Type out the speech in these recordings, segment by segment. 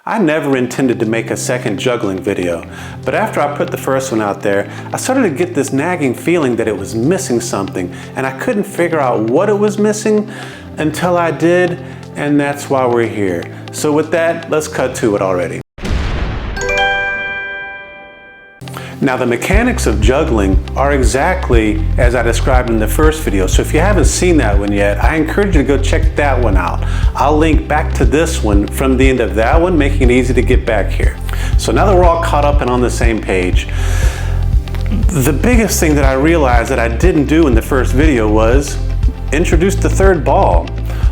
I never intended to make a second juggling video, but after I put the first one out there, I started to get this nagging feeling that it was missing something, and I couldn't figure out what it was missing until I did, and that's why we're here. So with that, let's cut to it already. Now the mechanics of juggling are exactly as I described in the first video, so if you haven't seen that one yet, I encourage you to go check that one out. I'll link back to this one from the end of that one, making it easy to get back here. So now that we're all caught up and on the same page, the biggest thing that I realized that I didn't do in the first video was introduce the third ball.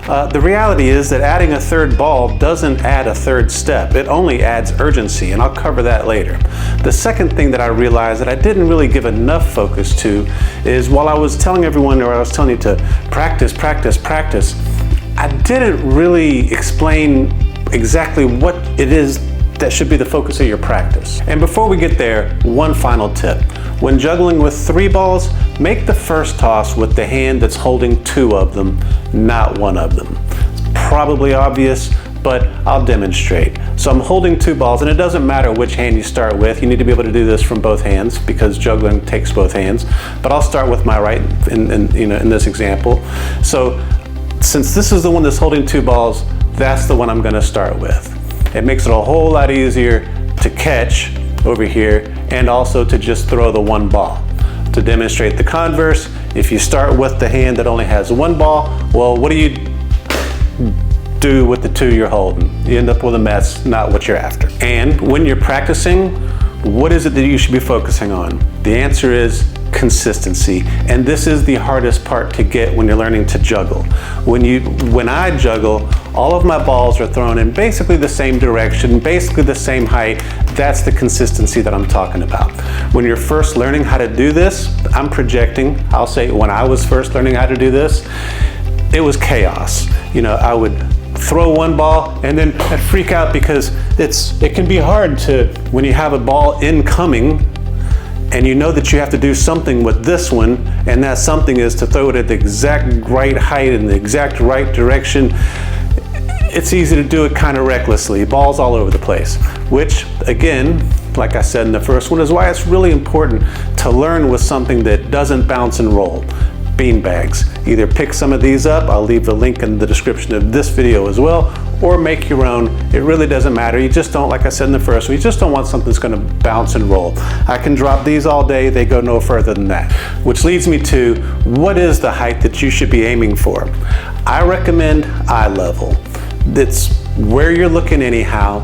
The reality is that adding a third ball doesn't add a third step. It only adds urgency, and I'll cover that later. The second thing that I realized that I didn't really give enough focus to is while I was telling everyone, or I was telling you to practice, practice, practice, I didn't really explain exactly what it is that should be the focus of your practice. And before we get there, one final tip. When juggling with 3 balls, make the first toss with the hand that's holding 2 of them, not 1 of them. It's probably obvious, but I'll demonstrate. So I'm holding 2 balls, and it doesn't matter which hand you start with. You need to be able to do this from both hands because juggling takes both hands. But I'll start with my right in this example. So since this is the one that's holding 2 balls, that's the one I'm gonna start with. It makes it a whole lot easier to catch over here and also to just throw the 1 ball. To demonstrate the converse, if you start with the hand that only has 1 ball, well, what do you do with the 2 you're holding? You end up with a mess, not what you're after. And when you're practicing, what is it that you should be focusing on? The answer is consistency, and this is the hardest part to get when you're learning to juggle. When I juggle, all of my balls are thrown in basically the same direction, basically the same height. That's the consistency that I'm talking about. When you're first learning how to do this, I'm projecting, I'll say when I was first learning how to do this, it was chaos. I would throw 1 ball and then I'd freak out because it can be hard to, when you have a ball incoming, and you know that you have to do something with this one, and that something is to throw it at the exact right height in the exact right direction. It's easy to do it kind of recklessly, balls all over the place, which again, like I said in the first one, is why it's really important to learn with something that doesn't bounce and roll. Bean bags. Either pick some of these up, I'll leave the link in the description of this video as well, or make your own. It really doesn't matter. You just don't, like I said in the first one, you just don't want something that's gonna bounce and roll. I can drop these all day, they go no further than that. Which leads me to, what is the height that you should be aiming for? I recommend eye level. That's where you're looking anyhow.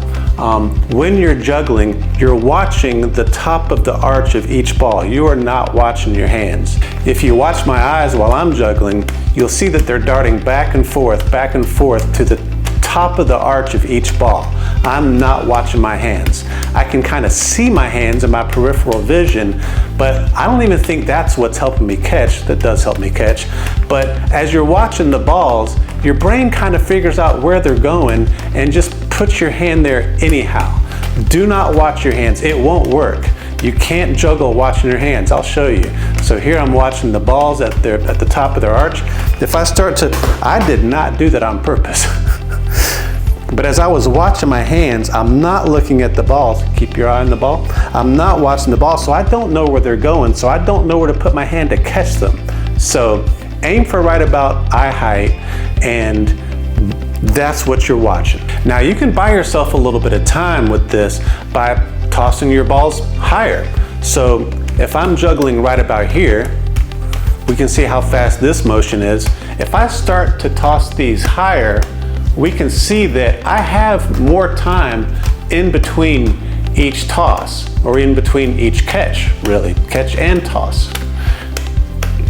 When you're juggling, you're watching the top of the arch of each ball. You are not watching your hands. If you watch my eyes while I'm juggling, you'll see that they're darting back and forth to the top of the arch of each ball. I'm not watching my hands. I can kind of see my hands in my peripheral vision, but I don't even think that's what's helping me catch. That does help me catch. But as you're watching the balls, your brain kind of figures out where they're going and just puts your hand there anyhow. Do not watch your hands. It won't work. You can't juggle watching your hands. I'll show you. So here I'm watching the balls at the top of their arch. If I start to, I did not do that on purpose. But as I was watching my hands, I'm not looking at the balls. Keep your eye on the ball. I'm not watching the ball, so I don't know where they're going, so I don't know where to put my hand to catch them. So aim for right about eye height, and that's what you're watching. Now you can buy yourself a little bit of time with this by tossing your balls higher. So if I'm juggling right about here, we can see how fast this motion is. If I start to toss these higher, we can see that I have more time in between each toss, or in between each catch, really, catch and toss.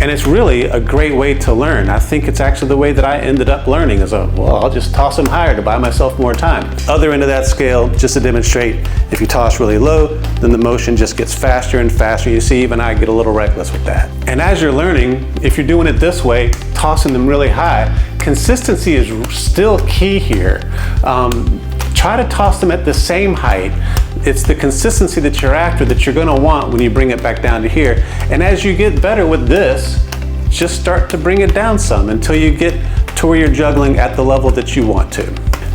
And it's really a great way to learn. I think it's actually the way that I ended up learning is, well, I'll just toss them higher to buy myself more time. Other end of that scale, just to demonstrate, if you toss really low, then the motion just gets faster and faster. You see, even I get a little reckless with that. And as you're learning, if you're doing it this way, tossing them really high, consistency is still key here. Try to toss them at the same height. It's the consistency that you're after that you're gonna want when you bring it back down to here. And as you get better with this, just start to bring it down some until you get to where you're juggling at the level that you want to.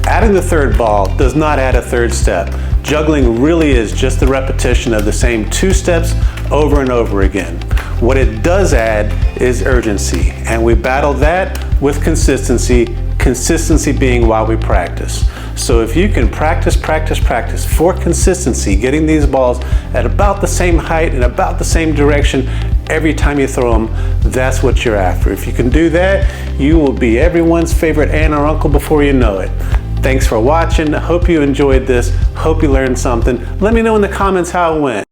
Adding the third ball does not add a third step. Juggling really is just the repetition of the same 2 steps over and over again. What it does add is urgency, and we battle that with consistency, consistency being why we practice. So if you can practice for consistency, getting these balls at about the same height and about the same direction every time you throw them, that's what you're after. If you can do that, you will be everyone's favorite aunt or uncle before you know it. Thanks for watching. Hope you enjoyed this. Hope you learned something. Let me know in the comments how it went.